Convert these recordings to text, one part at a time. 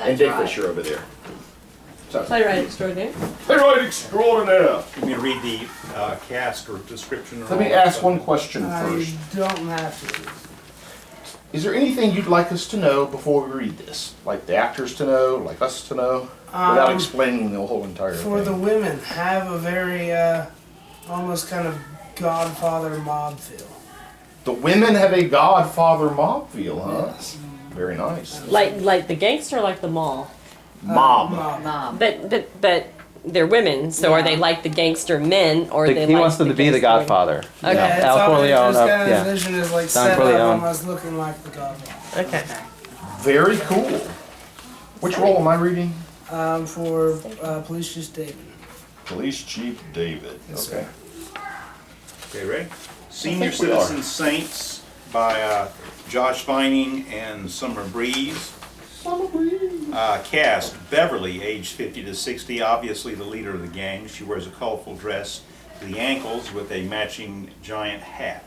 And Dick Fisher over there. So, Playwright extraordinaire. playwright extraordinaire. You mean read the cast or description? Or Let me ask one question first. I don't have to. Is there anything you'd like us to know before we read this? Like the actors to know, like us to know? Without explaining the whole entire For the thing. women, have a very, almost kind of Godfather mob feel. The women have a Godfather mob feel, huh? Yes. Very nice. Like the gangster, or like the mall. Mob. Mob. But they're women, so are they like the gangster men, or are they He like wants them to be the gangster Godfather. women? Yeah, Okay. it's Al always Corleone just up, kind of yeah. envisioned as like Don set up Corleone. almost looking like the Godfather. Okay. Very cool. Which role am I reading? For Police Chief David. Police Chief David. Yes, Okay. Okay, ready? Senior think we are. Citizen Saints by Josh Vining and Summer Breeze. Cast, Beverly, age 50 to 60, obviously the leader of the gang. She wears a colorful dress to the ankles with a matching giant hat.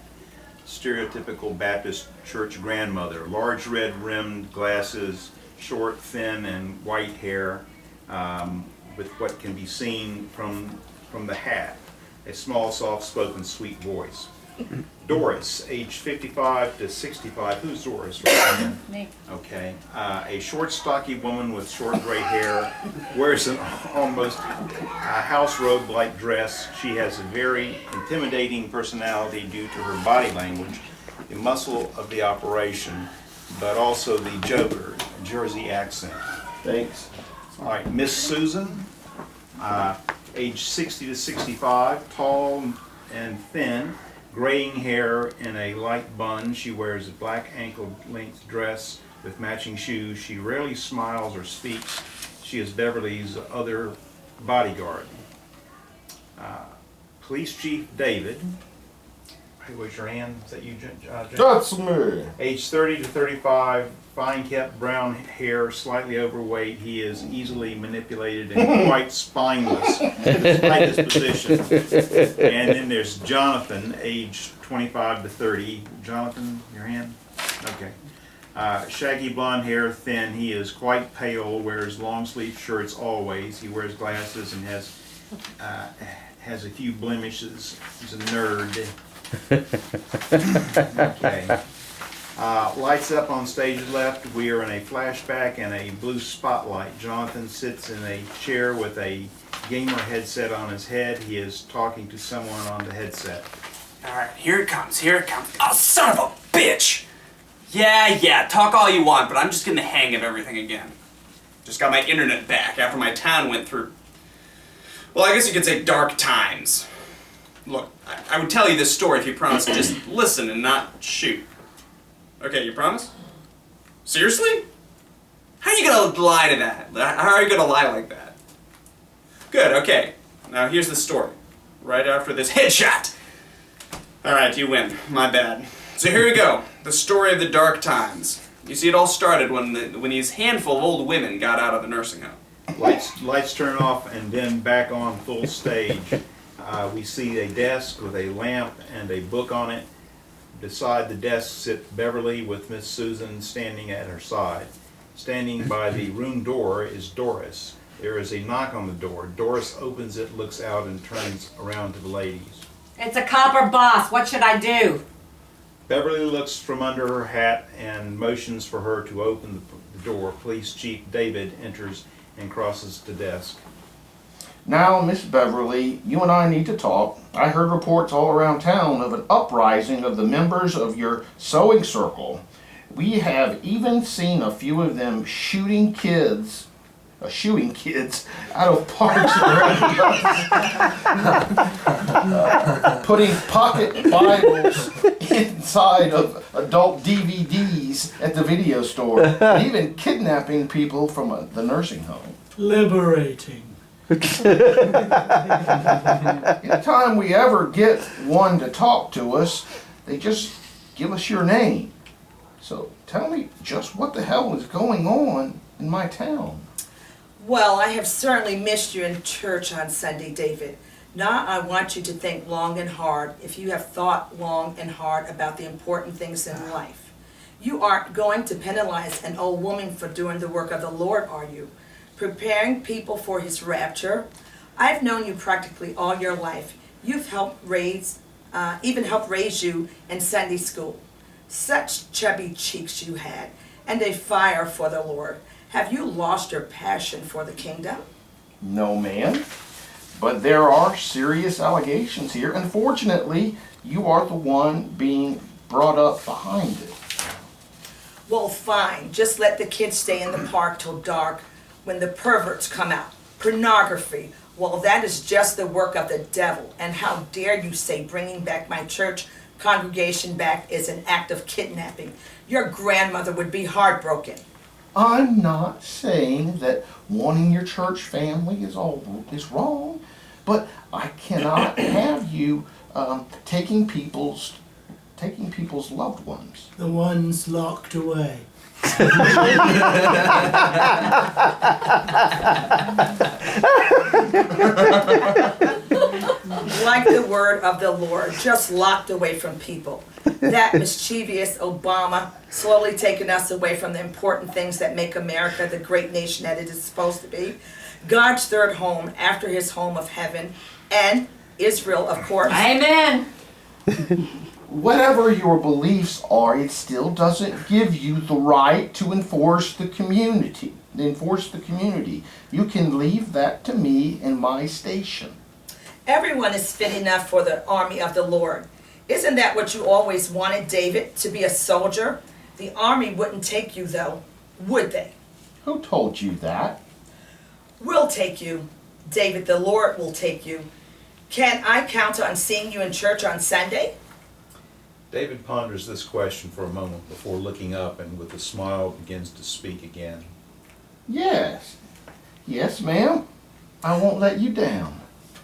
Stereotypical Baptist church grandmother, large red rimmed glasses, short, thin, and white hair, with what can be seen from the hat. A small, soft-spoken, sweet voice. Doris, age 55 to 65. Who's Doris? Me. Okay. A short, stocky woman with short gray hair, wears an almost house robe-like dress. She has a very intimidating personality due to her body language, the muscle of the operation, but also the Joker, Jersey accent. Thanks. All right, Miss Susan, age 60 to 65, tall and thin, graying hair in a light bun. She wears a black ankle-length dress with matching shoes. She rarely smiles or speaks. She is Beverly's other bodyguard. Police Chief David. Hey, what's your hand? Is that you, John? That's me. Age 30 to 35, fine-kept brown hair, slightly overweight. He is easily manipulated and quite spineless despite his position. And then there's Jonathan, age 25 to 30. Jonathan, your hand? Okay. Shaggy blonde hair, thin. He is quite pale, wears long-sleeve shirts always. He wears glasses and has a few blemishes. He's a nerd. Okay. Lights up on stage left. We are in a flashback and a blue spotlight. Jonathan sits in a chair with a gamer headset on his head. He is talking to someone on the headset. Alright, here it comes, here it comes. Oh, son of a bitch! Yeah, talk all you want, but I'm just getting the hang of everything again. Just got my internet back after my town went through, well, I guess you could say dark times. Look, I would tell you this story if you promise to just listen and not shoot. Okay, you promise? Seriously? How are you gonna lie to that? How are you gonna lie like that? Good, okay. Now here's the story. Right after this headshot! Alright, you win. My bad. So here we go. The story of the dark times. You see, it all started when these handful of old women got out of the nursing home. Lights turn off and then back on full stage. We see a desk with a lamp and a book on it. Beside the desk sits Beverly with Miss Susan standing at her side. Standing by the room door is Doris. There is a knock on the door. Doris opens it, looks out, and turns around to the ladies. It's a copper boss. What should I do? Beverly looks from under her hat and motions for her to open the door. Police Chief David enters and crosses the desk. Now, Miss Beverly, you and I need to talk. I heard reports all around town of an uprising of the members of your sewing circle. We have even seen a few of them shooting kids out of parks around us. Putting pocket Bibles inside of adult DVDs at the video store. And even kidnapping people from the nursing home. Liberating. Anytime we ever get one to talk to us, they just give us your name. So tell me just what the hell is going on in my town. Well, I have certainly missed you in church on Sunday, David. Now I want you to think long and hard if you have thought long and hard about the important things in life. You aren't going to penalize an old woman for doing the work of the Lord, are you? Preparing people for his rapture? I've known you practically all your life. You've helped raise, even helped raise you in Sunday school. Such chubby cheeks you had, and a fire for the Lord. Have you lost your passion for the kingdom? No, ma'am. But there are serious allegations here. Unfortunately, you are the one being brought up behind it. Well, fine. Just let the kids stay in the park till dark when the perverts come out. Pornography. Well, that is just the work of the devil. And how dare you say bringing back my church congregation back is an act of kidnapping? Your grandmother would be heartbroken. I'm not saying that wanting your church family is wrong, but I cannot have you taking people's loved ones. The ones locked away. Like the word of the Lord, just locked away from people. That mischievous Obama slowly taking us away from the important things that make America the great nation that it is supposed to be. God's third home after his home of heaven, and Israel, of course. Amen. Whatever your beliefs are, it still doesn't give you the right to enforce the community. You can leave that to me and my station. Everyone is fit enough for the army of the Lord. Isn't that what you always wanted, David, to be a soldier? The army wouldn't take you, though, would they? Who told you that? We'll take you. David, the Lord will take you. Can I count on seeing you in church on Sunday? David ponders this question for a moment before looking up and with a smile begins to speak again. Yes. Yes, ma'am. I won't let you down.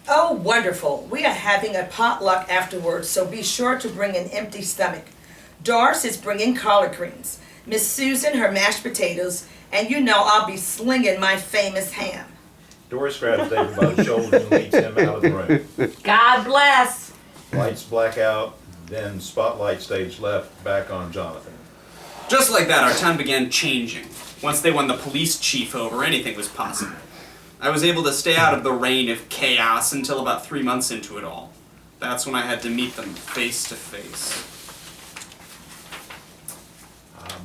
Oh, wonderful. We are having a potluck afterwards, so be sure to bring an empty stomach. Doris is bringing collard greens, Miss Susan her mashed potatoes, and you know I'll be slinging my famous ham. Doris grabs David by the shoulder and leads him out of the room. God bless. Lights black out, then spotlight stage left, back on Jonathan. Just like that, our town began changing. Once they won the police chief over, anything was possible. I was able to stay out of the reign of chaos until about 3 months into it all. That's when I had to meet them face to face.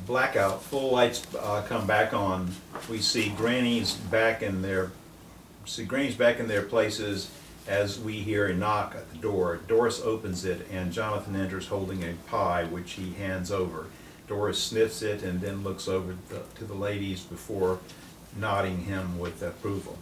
Blackout, full lights come back on. We see grannies back in their places as we hear a knock at the door. Doris opens it and Jonathan enters holding a pie which he hands over. Doris sniffs it and then looks over to the ladies before nodding him with approval.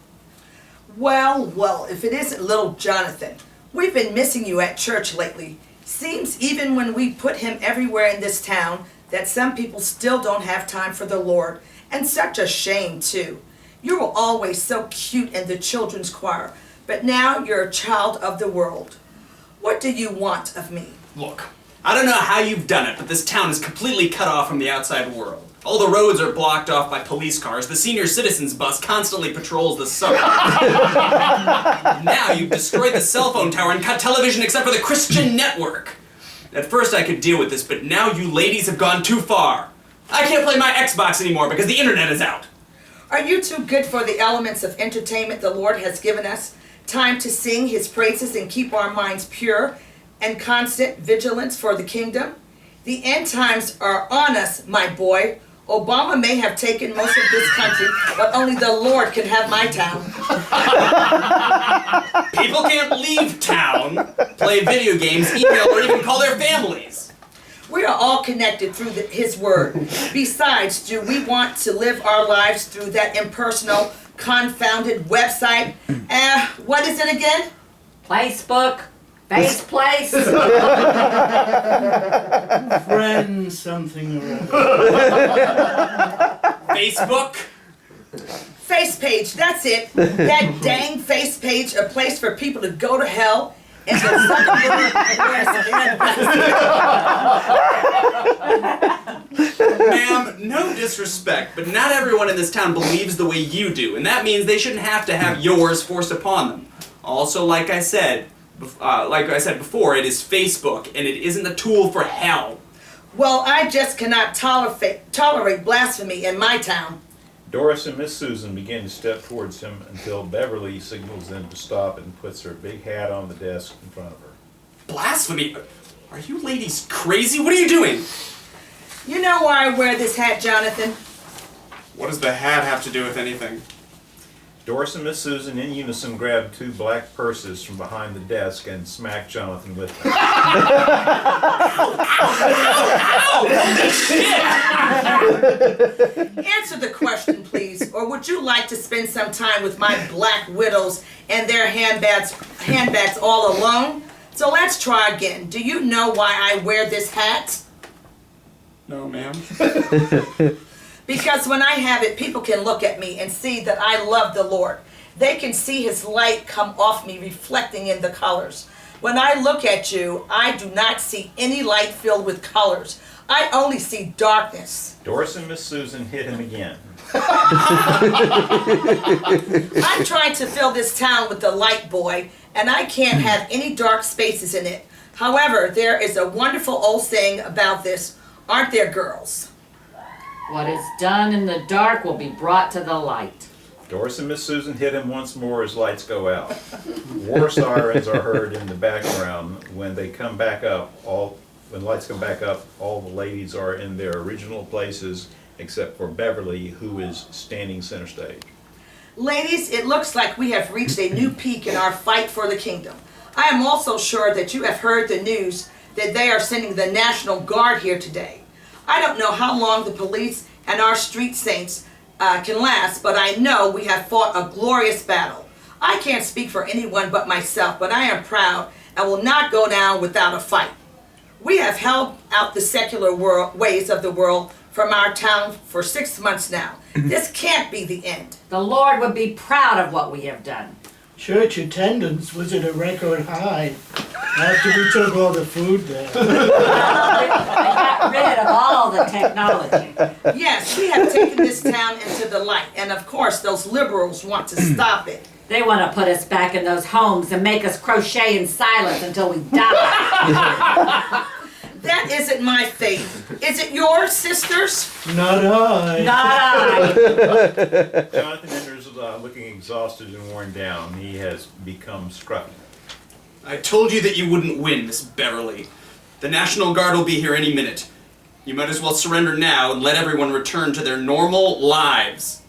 Well, if it isn't little Jonathan. We've been missing you at church lately. Seems even when we put him everywhere in this town that some people still don't have time for the Lord. And such a shame, too. You were always so cute in the children's choir, but now you're a child of the world. What do you want of me? Look, I don't know how you've done it, but this town is completely cut off from the outside world. All the roads are blocked off by police cars. The senior citizens bus constantly patrols the suburbs. Now you've destroyed the cell phone tower and cut television except for the Christian network. At first I could deal with this, but now you ladies have gone too far. I can't play my Xbox anymore because the internet is out. Are you too good for the elements of entertainment the Lord has given us? Time to sing his praises and keep our minds pure and constant vigilance for the kingdom? The end times are on us, my boy. Obama may have taken most of this country, but only the Lord can have my town. People can't leave town, play video games, email, or even call their families. We are all connected through his word. Besides, do we want to live our lives through that impersonal, confounded website? What is it again? Facebook. Face place. Friends something or other. Facebook. Face page, that's it. That dang face page, a place for people to go to hell. And Ma'am, no disrespect, but not everyone in this town believes the way you do, and that means they shouldn't have to have yours forced upon them. Also, like I said before, it is Facebook, and it isn't a tool for hell. Well, I just cannot tolerate blasphemy in my town. Doris and Miss Susan begin to step towards him until Beverly signals them to stop and puts her big hat on the desk in front of her. Blasphemy! Are you ladies crazy? What are you doing? You know why I wear this hat, Jonathan? What does the hat have to do with anything? Doris and Miss Susan in unison grab 2 black purses from behind the desk and smack Jonathan with them. Answer the question, please, or would you like to spend some time with my black widows and their handbags all alone? So let's try again. Do you know why I wear this hat? No, ma'am. Because when I have it, people can look at me and see that I love the Lord. They can see his light come off me, reflecting in the colors. When I look at you, I do not see any light filled with colors. I only see darkness. Doris and Miss Susan hit him again. I'm trying to fill this town with the light, boy, and I can't have any dark spaces in it. However, there is a wonderful old saying about this, aren't there, girls? What is done in the dark will be brought to the light. Doris and Miss Susan hit him once more as lights go out. War sirens are heard in the background. When they come back up, when lights come back up, all the ladies are in their original places except for Beverly, who is standing center stage. Ladies, it looks like we have reached a new peak in our fight for the kingdom. I am also sure that you have heard the news that they are sending the National Guard here today. I don't know how long the police and our street saints can last, but I know we have fought a glorious battle. I can't speak for anyone but myself, but I am proud and will not go down without a fight. We have held out the secular ways of the world from our town for 6 months now. This can't be the end. The Lord would be proud of what we have done. Church attendance was at a record high after we took all the food there. I got rid of all the technology. Yes, we have taken this town into the light, and of course those liberals want to stop it. They want to put us back in those homes and make us crochet in silence until we die. That isn't my fate. Is it yours, sisters? Not I. Not I. Jonathan enters looking exhausted and worn down. He has become scruffy. I told you that you wouldn't win, Miss Beverly. The National Guard will be here any minute. You might as well surrender now and let everyone return to their normal lives.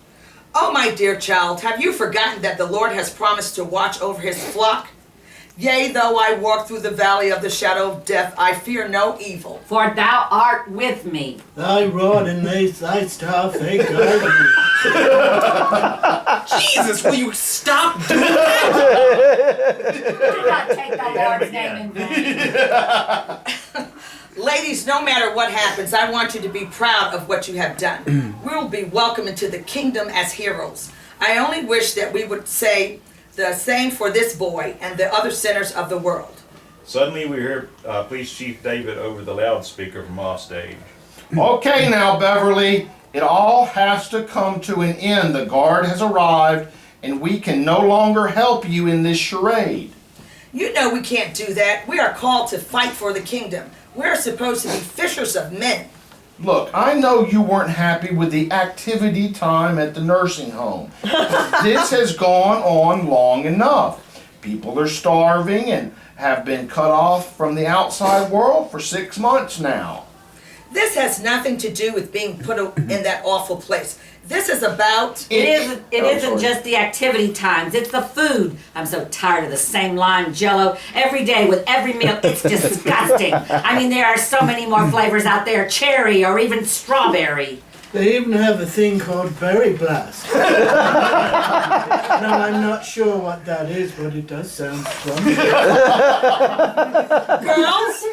Oh, my dear child, have you forgotten that the Lord has promised to watch over his flock? Yea, though I walk through the valley of the shadow of death, I fear no evil. For thou art with me. Thy rod and thy staff, they guide me. Jesus, will you stop doing that? Do not take the Lord's name in vain. Ladies, no matter what happens, I want you to be proud of what you have done. We will be welcomed into the kingdom as heroes. I only wish that we would say the same for this boy and the other sinners of the world. Suddenly we hear Police Chief David over the loudspeaker from offstage. Okay now, Beverly, it all has to come to an end. The guard has arrived, and we can no longer help you in this charade. You know we can't do that. We are called to fight for the kingdom. We're supposed to be fishers of men. Look, I know you weren't happy with the activity time at the nursing home. This has gone on long enough. People are starving and have been cut off from the outside world for 6 months now. This has nothing to do with being put in that awful place. This is about... It Oh, isn't sorry. just the activity times, it's the food. I'm so tired of the same lime jello every day with every meal. It's disgusting. I mean, there are so many more flavors out there, cherry or even strawberry. They even have a thing called Berry Blast. Now, I'm not sure what that is, but it does sound fun. Girls,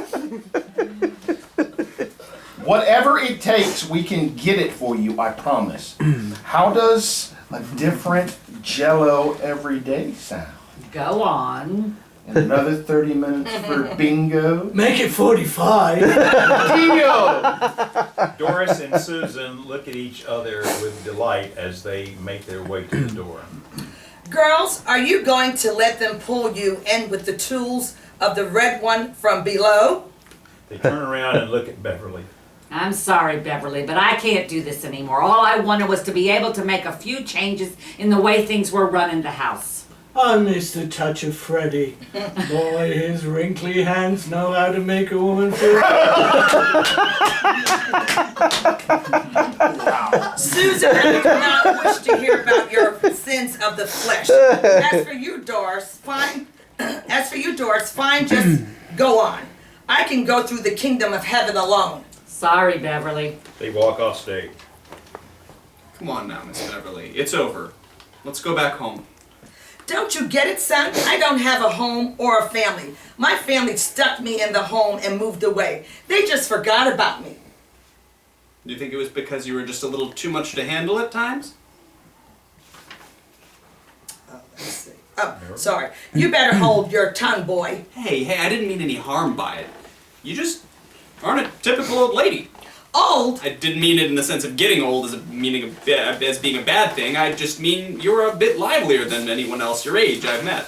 Whatever it takes, we can get it for you, I promise. How does a different Jello every day sound? Go on. And another 30 minutes for bingo? Make it 45. Deal! Doris and Susan look at each other with delight as they make their way to the door. girls, are you going to let them pull you in with the tools of the red one from below? They turn around and look at Beverly. I'm sorry, Beverly, but I can't do this anymore. All I wanted was to be able to make a few changes in the way things were running the house. I miss the touch of Freddie. Boy, his wrinkly hands know how to make a woman feel. Susan, I do not wish to hear about your sins of the flesh. As for you, Doris, fine. Just go on. I can go through the kingdom of heaven alone. Sorry, Beverly. They walk off stage. Come on now, Miss Beverly. It's over. Let's go back home. Don't you get it, son? I don't have a home or a family. My family stuck me in the home and moved away. They just forgot about me. Do you think it was because you were just a little too much to handle at times? Let's see. Oh, sorry. You better hold your tongue, boy. Hey, I didn't mean any harm by it. You just aren't a typical old lady. Old? I didn't mean it in the sense of getting old as being a bad thing. I just mean you're a bit livelier than anyone else your age I've met.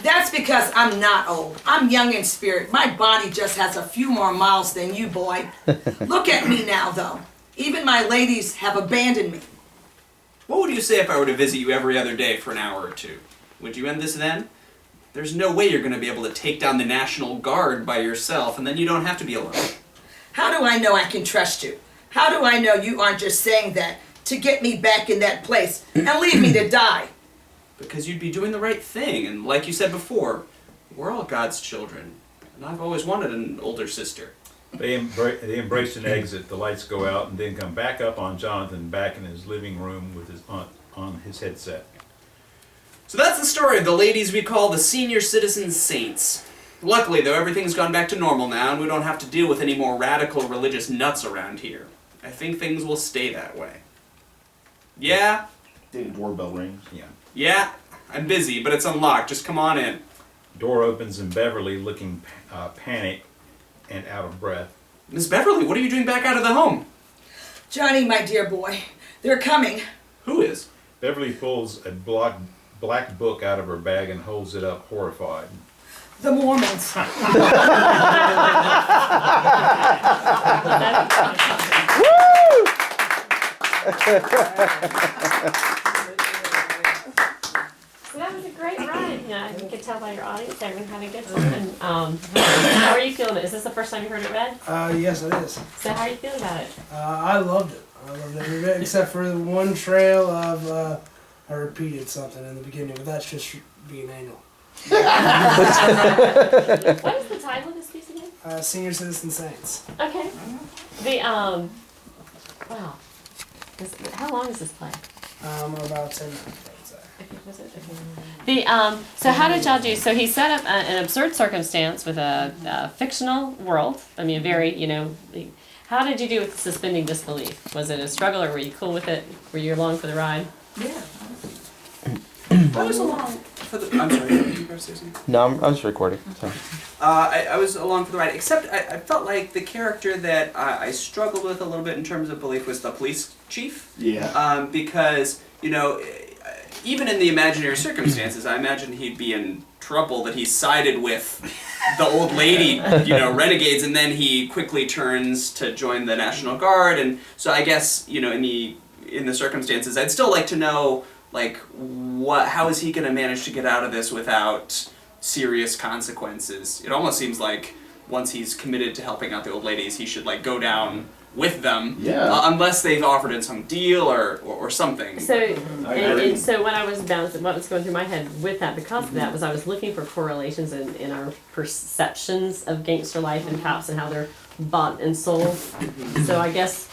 That's because I'm not old. I'm young in spirit. My body just has a few more miles than you, boy. Look at me now, though. Even my ladies have abandoned me. What would you say if I were to visit you every other day for an hour or two? Would you end this then? There's no way you're going to be able to take down the National Guard by yourself, and then you don't have to be alone. How do I know I can trust you? How do I know you aren't just saying that to get me back in that place and leave me to die? Because you'd be doing the right thing, and like you said before, we're all God's children, and I've always wanted an older sister. They embrace an exit. The lights go out and then come back up on Jonathan back in his living room with his aunt on his headset. So that's the story of the ladies we call the senior citizen saints. Luckily, though, everything's gone back to normal now, and we don't have to deal with any more radical religious nuts around here. I think things will stay that way. Yeah? The doorbell rings. Yeah, I'm busy, but it's unlocked. Just come on in. Door opens and Beverly, looking panicked and out of breath. Miss Beverly, what are you doing back out of the home? Johnny, my dear boy, they're coming. Who is? Beverly pulls a black book out of her bag and holds it up, horrified. The Mormons. So that was a great ride. Yeah, you could tell by your audience everyone had a good time. How are you feeling? Is this the first time you heard it read? Yes, it is. So how are you feeling about it? I loved it. I loved every bit, except for the one trail of I repeated something in the beginning, but that's just being anal. What is the title of this piece again? Senior Citizen Saints. Okay. The wow. How long is this play? About 10 minutes, I would say. Was it? The so how did y'all do? So he set up an absurd circumstance with a fictional world. I mean, a very How did you do with suspending disbelief? Was it a struggle, or were you cool with it? Were you along for the ride? Yeah. I was along for the... I'm sorry, you were going to say something? No, I'm just recording. So. I was along for the ride, except I felt like the character that I struggled with a little bit in terms of belief was the police chief. Yeah. Because, even in the imaginary circumstances, I imagine he'd be in trouble that he sided with the old lady, renegades, and then he quickly turns to join the National Guard. And so I guess, in the circumstances, I'd still like to know, how is he going to manage to get out of this without serious consequences? It almost seems like once he's committed to helping out the old ladies, he should go down with them, unless they've offered in some deal or something. So, and so what was going through my head with that, because of that, was I was looking for correlations in our perceptions of gangster life and cops and how they're bought and sold. So I guess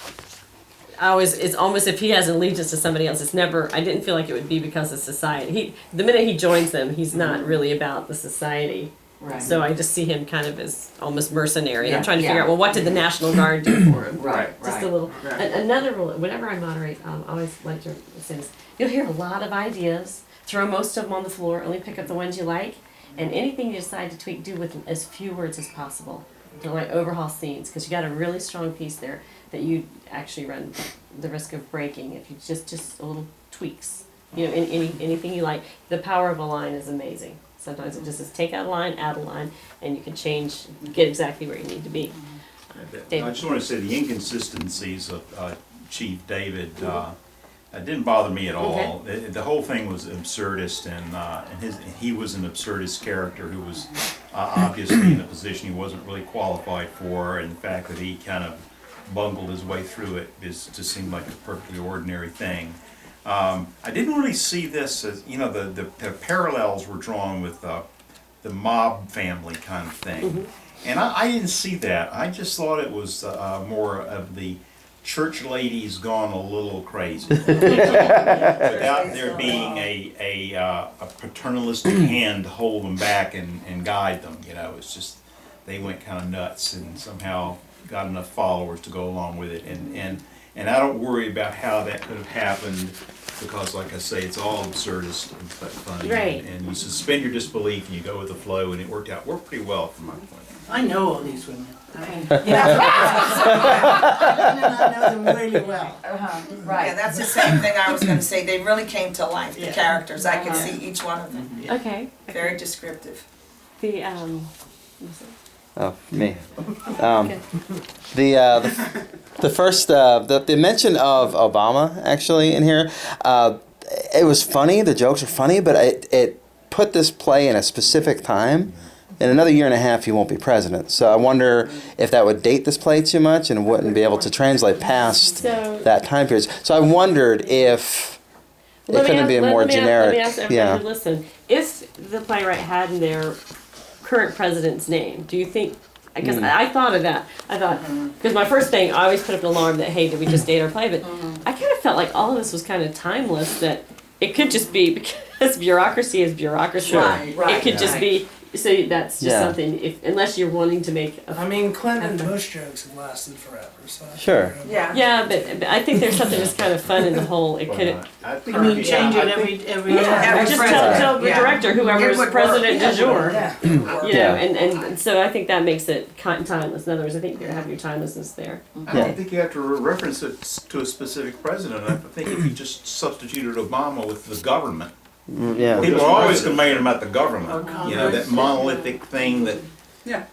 it's almost if he has allegiance to somebody else, I didn't feel like it would be because of society. The minute he joins them, he's not really about the society. Right. So I just see him kind of as almost mercenary. Yeah, I'm trying to figure out, what did the National Guard do for him? Right. Just a little. Another rule, whenever I moderate, I always like to say this. You'll hear a lot of ideas, throw most of them on the floor, only pick up the ones you like, and anything you decide to tweak, do with as few words as possible. Don't overhaul scenes, because you got a really strong piece there that you actually run the risk of breaking if you just a little tweaks. Anything you like. The power of a line is amazing. Sometimes it just is take out a line, add a line, and you can get exactly where you need to be. David. I just want to say the inconsistencies of Chief David didn't bother me at all. The whole thing was absurdist, and he was an absurdist character who was obviously in a position he wasn't really qualified for, and the fact that he kind of bungled his way through it just seemed like a perfectly ordinary thing. I didn't really see this as, the parallels were drawn with the mob family kind of thing. And I didn't see that. I just thought it was more of the church ladies gone a little crazy. Without there being a paternalistic hand to hold them back and guide them. It's just, they went kind of nuts and somehow got enough followers to go along with it. And I don't worry about how that could have happened, because like I say, it's all absurdist and funny. Right. And you suspend your disbelief and you go with the flow, and it worked pretty well from my point of view. I know all these women. Yeah, I know them really well. yeah, that's the same thing I was gonna say. They really came to life, the characters. I could see each one of them. Okay. Very descriptive. The Oh, me. The first the mention of Obama actually in here, it was funny. The jokes are funny, but it put this play in a specific time. In another year and a half, he won't be president. So I wonder if that would date this play too much and wouldn't be able to translate past that time period. So I wondered if it couldn't be a more generic. Let me ask everybody who listen. If the playwright had in their current president's name, do you think? Because I thought of that. I thought, because my first thing, I always put up an alarm that, hey, did we just date our play? But I kind of felt like all of this was kind of timeless, that it could just be, because bureaucracy is bureaucracy. Right, It could just be, so that's just something, unless you're wanting to make a... I mean, Clinton and Bush jokes have lasted forever, so. Sure. Yeah. Yeah, but I think there's something that's kind of fun in the whole, it could... I think I mean, change it every Yeah. Or just president. tell the Yeah. director, whoever It is would president work. du jour. Yeah. You know, and so I think that makes it timeless. In other words, I think you have your timelessness there. I don't think you have to reference it to a specific president. I think if you just substituted Obama with the government. Yeah. People are always complaining about the government. That monolithic thing that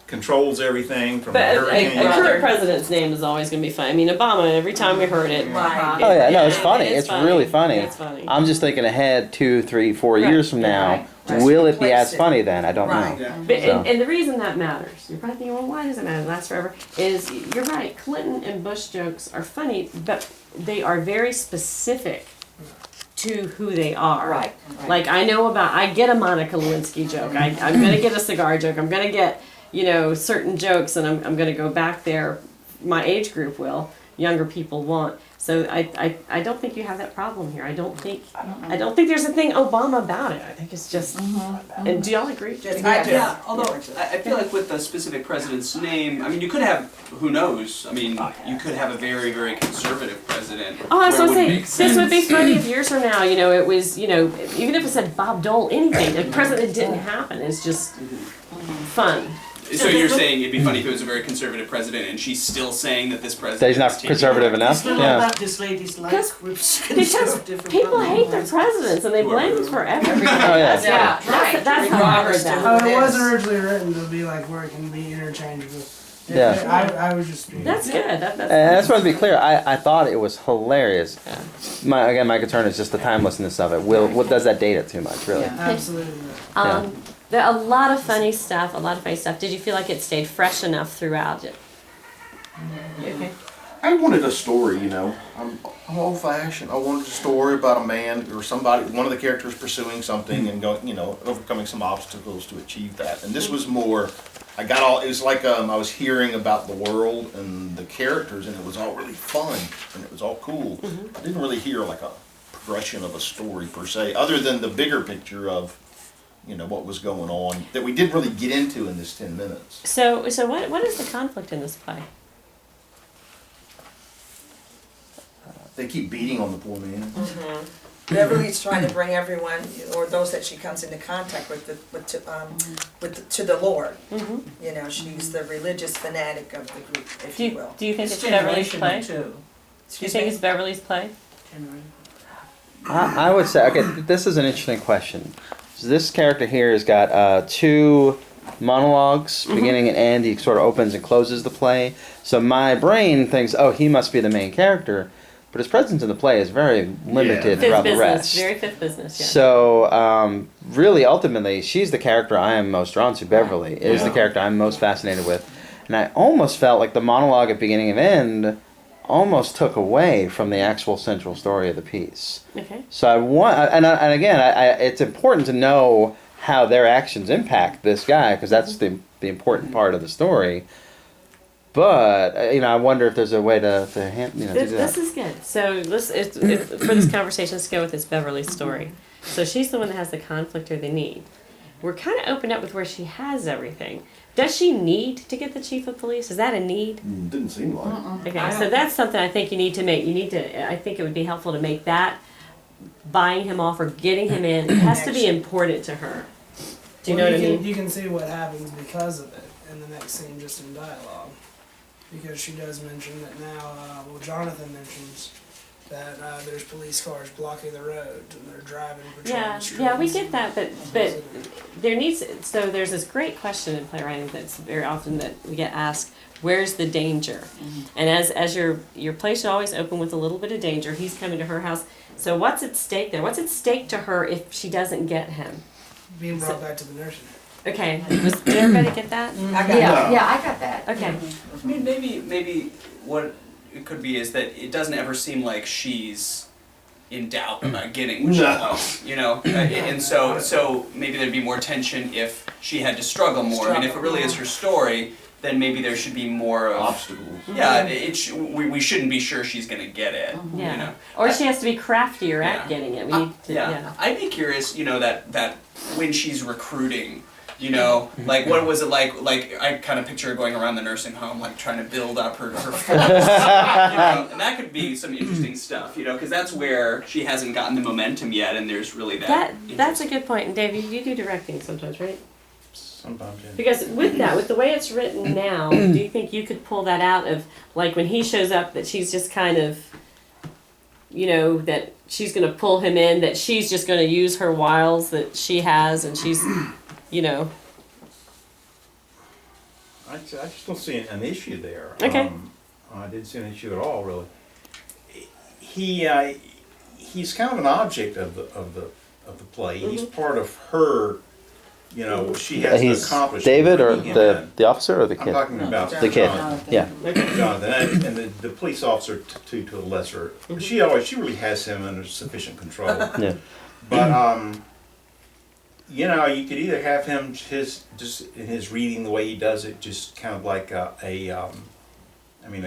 controls everything from But a hurricane. current president's name is always going to be fun. I mean, Obama, every time we heard it. Right. Oh yeah, no, it's funny. It's really funny. It's funny. I'm just thinking ahead 2, 3, 4 years from now. Right. Will it be Replace as it. funny then? I don't Right. know. But, So. and the reason that matters, you're probably thinking, well, why does it matter? It lasts forever. Is you're right. Clinton and Bush jokes are funny, but they are very specific to who they are. Right. Like I get a Monica Lewinsky joke. I'm gonna get a cigar joke. I'm gonna get certain jokes, and I'm gonna go back there. My age group will. Younger people won't. So I don't think you have that problem here. I don't think there's a thing Obama about it. I think it's just. And do y'all agree? I do. Yeah, although I feel like with the specific president's name, I mean, you could have, who knows? I mean, you could have a very, very conservative president. Oh, I was where it gonna would say, make this would be sense. funny if years from now, it was, even if it said Bob Dole, anything, the president didn't happen. It's just fun. So you're saying it'd be funny if it was a very conservative president and she's still saying that this president That he's not is taking conservative over. enough. Still Yeah. about this lady's life Because conservative. people hate their presidents and they blame them for everything. Oh, yeah. That's how I heard that. Oh, it was originally written to be like where it can be interchangeable. Yeah. I was just. That's good. And I just want to be clear. I thought it was hilarious. My concern is just the timelessness of it. What does that date it too much? Really? Yeah, absolutely. There are a lot of funny stuff. Did you feel like it stayed fresh enough throughout it? Okay. I wanted a story, I'm old fashioned. I wanted a story about a man or somebody, one of the characters pursuing something and going, overcoming some obstacles to achieve that. And this was more, it was like I was hearing about the world and the characters, and it was all really fun and it was all cool. I didn't really hear like a progression of a story per se, other than the bigger picture of, what was going on that we didn't really get into in this 10 minutes. So what is the conflict in this play? They keep beating on the poor man. Beverly's trying to bring everyone, or those that she comes into contact with, to the Lord. She's the religious fanatic of the group, if you will. Do you think It's it's Beverly's generational play? too. Do you Excuse think me? it's Beverly's play? I would say, okay, this is an interesting question. So this character here has got 2 monologues, beginning and end. He sort of opens and closes the play. So my brain thinks, oh, he must be the main character, but his presence in the play is very limited Fifth throughout the business, rest. very fifth business. Yeah. So really, ultimately, she's the character I am most drawn to. Beverly is the Yeah. character I'm most fascinated with, and I almost felt like the monologue at beginning and end almost took away from the actual central story of the piece. Okay. So I want, and again, it's important to know how their actions impact this guy because that's the important part of the story. But I wonder if there's a way to do This that. is good. So for this conversation, let's go with this Beverly story. So she's the one that has the conflict or the need. We're kind of opened up with where she has everything. Does she need to get the chief of police? Is that a need? Didn't seem like. Okay, so that's something I think you need to make. I think it would be helpful to make that buying him off or getting him in. It has to be important to her. Do you know what I mean? You can see what happens because of it in the next scene, just in dialogue. Because she does mention that now, Jonathan mentions that there's police cars blocking the road and they're driving, patrolling Yeah, the streets. yeah, we get that, but there needs, so there's this great question in playwriting that's very often that we get asked, where's the danger? And as your play should always open with a little bit of danger. He's coming to her house. So what's at stake there? What's at stake to her if she doesn't get him? Being brought back to the nursing home. Okay, did everybody get that? I got yeah, I got that. Okay. I mean, maybe what it could be is that it doesn't ever seem like she's in doubt about getting what she wants, and so maybe there'd be more tension if she had to struggle more. I mean, if it really is her story, then maybe there should be more of Obstacles. Yeah, we shouldn't be sure she's gonna get it. Yeah. Or she has to be craftier Yeah. at getting it. We need to, yeah. I'd be curious, that when she's recruiting, like what was it like? Like I kind of picture her going around the nursing home, like trying to build up her force, and that could be some interesting stuff, because that's where she hasn't gotten the momentum yet, and there's really That's a good point. And Dave, you do directing sometimes, right? Sometimes, yeah. Because with the way it's written now, do you think you could pull that out of, like, when he shows up, that she's just kind of, that she's going to pull him in, that she's just going to use her wiles that she has, and she's, I just don't see an issue there. Okay. I didn't see an issue at all, really. He's kind of an object of the play. He's part of her. What she has to He's accomplish. David or bringing him in. the officer or the I'm kid? talking about The kid. Jonathan. Yeah. Jonathan, and the police officer to a lesser. She really has him under sufficient control. Yeah. But you could either have him just in his reading the way he does it, just kind of like a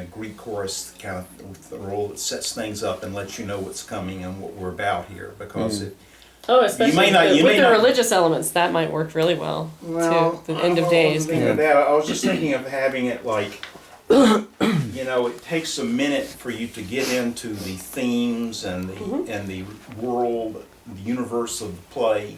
Greek chorus kind of the role that sets things up and lets you know what's coming and what we're about here. Because especially you with may the not- religious elements, that might work really well, too. The end of days. Thinking of that, I was just thinking of having it like, it takes a minute for you to get into the themes and the world, the universe of the play.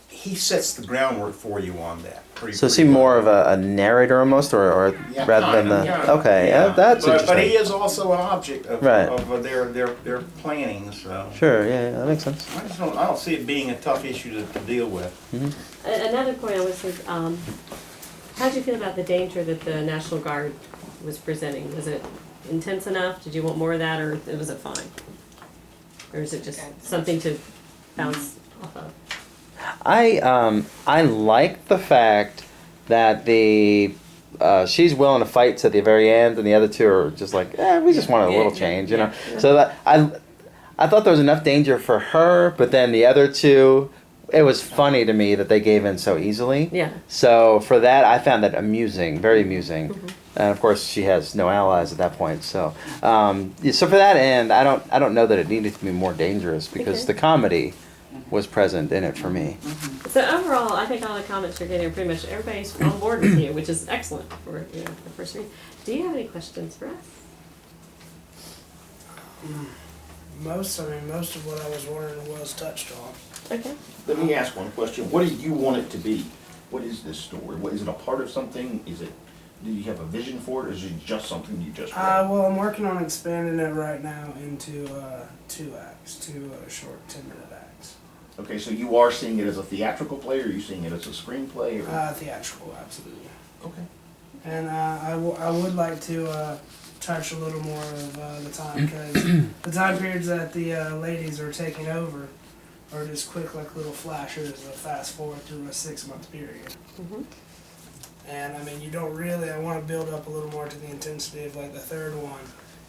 He sets the groundwork for you on that. So is he more of a narrator almost, or Yeah, rather than kind of, the? Okay, that's interesting. But he is also an object of, Right. of their planning. So Sure, yeah, that makes sense. I don't see it being a tough issue to deal with. Another point I was how did you feel about the danger that the National Guard was presenting? Was it intense enough? Did you want more of that, or was it fine? Or is it just something to bounce off of? I like the fact that she's willing to fight to the very end, and the other two are just like, we just wanted a little change, you know. So that I thought there was enough danger for her, but then the other two, it was funny to me that they gave in so easily. Yeah. So for that, I found that amusing, very amusing. And of course, she has no allies at that point. So, so for that end, I don't know that it needed to be more dangerous because Okay. the comedy was present in it for me. So overall, I think all the comments you're getting are pretty much everybody's on board with you, which is excellent for the first read. Do you have any questions for us? Most of what I was wondering was touched on. Okay. Let me ask one question. What do you want it to be? What is this story? What, is it a part of something? Do you have a vision for it, or is it just something you just read? Well, I'm working on expanding it right now into 2 acts, 2 short 10-minute acts. Okay, so you are seeing it as a theatrical play, or are you seeing it as a screenplay? Or? Theatrical, absolutely. Okay. And I would like to touch a little more of the time, because the time periods that the ladies are taking over are just quick, like little flashes of fast forward through a 6-month period. Mhm. And I mean, you don't really, I want to build up a little more to the intensity of like the third one.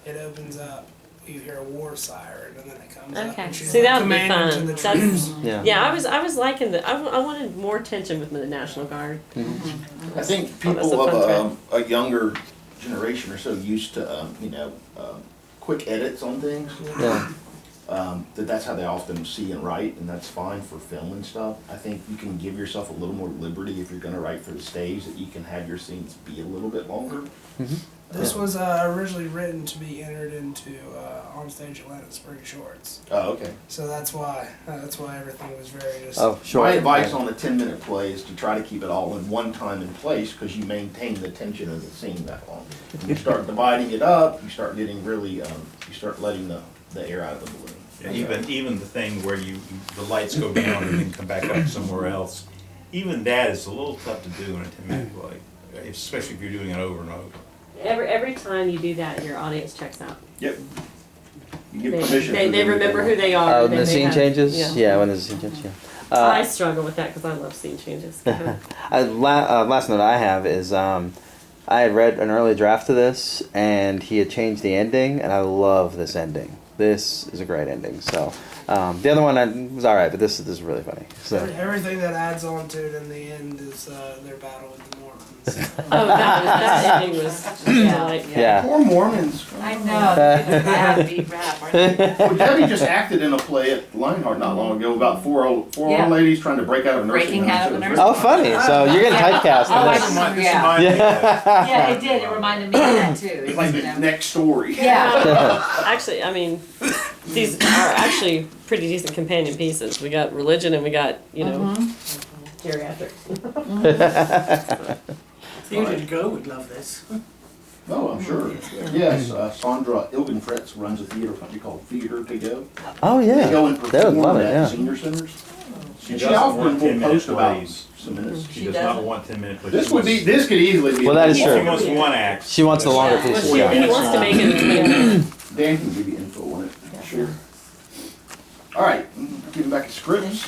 It opens up, you hear a war siren, and then it comes up. Okay. And she's See, like that would be commanding to fun. the That's- troops. Yeah. Yeah, I was liking the. I wanted more tension with the National Guard. I think Oh, that's people a fun of a younger generation are so used to, quick edits on things. Yeah. That's how they often see and write, and that's fine for film and stuff. I think you can give yourself a little more liberty if you're gonna write for the stage, that you can have your scenes be a little bit longer. This was originally written to be entered into Onstage Atlanta Spring Shorts. Oh, okay. So that's why everything was very just. Oh, sure. My advice on a 10-minute play is to try to keep it all in one time and place, because you maintain the tension of the scene that long. When you start dividing it up, you start getting really, you start letting the air out of the balloon. Yeah, even the thing where the lights go down and then come back up somewhere else, even that is a little tough to do in a 10-minute play, especially if you're doing it over and over. Every time you do that, your audience checks out. Yep. You give They, permission. they, for they them to remember go who they are. Oh, and then the they scene have- changes? Yeah. Yeah, when the scene changes, yeah. I struggle with that because I love scene changes. Last note I have is I had read an early draft of this, and he had changed the ending, and I love this ending. This is a great ending. So the other one was all right, but this is really funny. So Everything that adds on to it in the end is their battle with the Mormons. Oh, that ending was like, yeah. Poor Mormons. I know. They're the bad beat rap, aren't they? Well, Debbie just acted in a play at Lionheart not long ago about four old Yeah. ladies trying to break out of a nursing Breaking home. out of So a it was nursing Oh, funny. So you're getting typecast Oh, in I this. just- This Yeah. reminded me of that. Yeah, it did. It reminded me of that too. It's like the next story. Yeah. actually, I mean, these are actually pretty decent companion pieces. We got religion and we got, geriatrics. You didn't go would love this. Oh, I'm sure. Yes, Sandra Ilgenfritz runs a theater company called Theater to Go. Oh They yeah. go and They would love perform it. at Yeah. senior centers. She And she doesn't often want will 10-minute post about plays. some minutes. She does not want 10-minute plays. This could easily be. Well, that is She true. wants one act. She wants the longer Yeah. pieces. He Yeah. wants to make it into Dan can give you info on it. Sure. All right, getting back to scripts.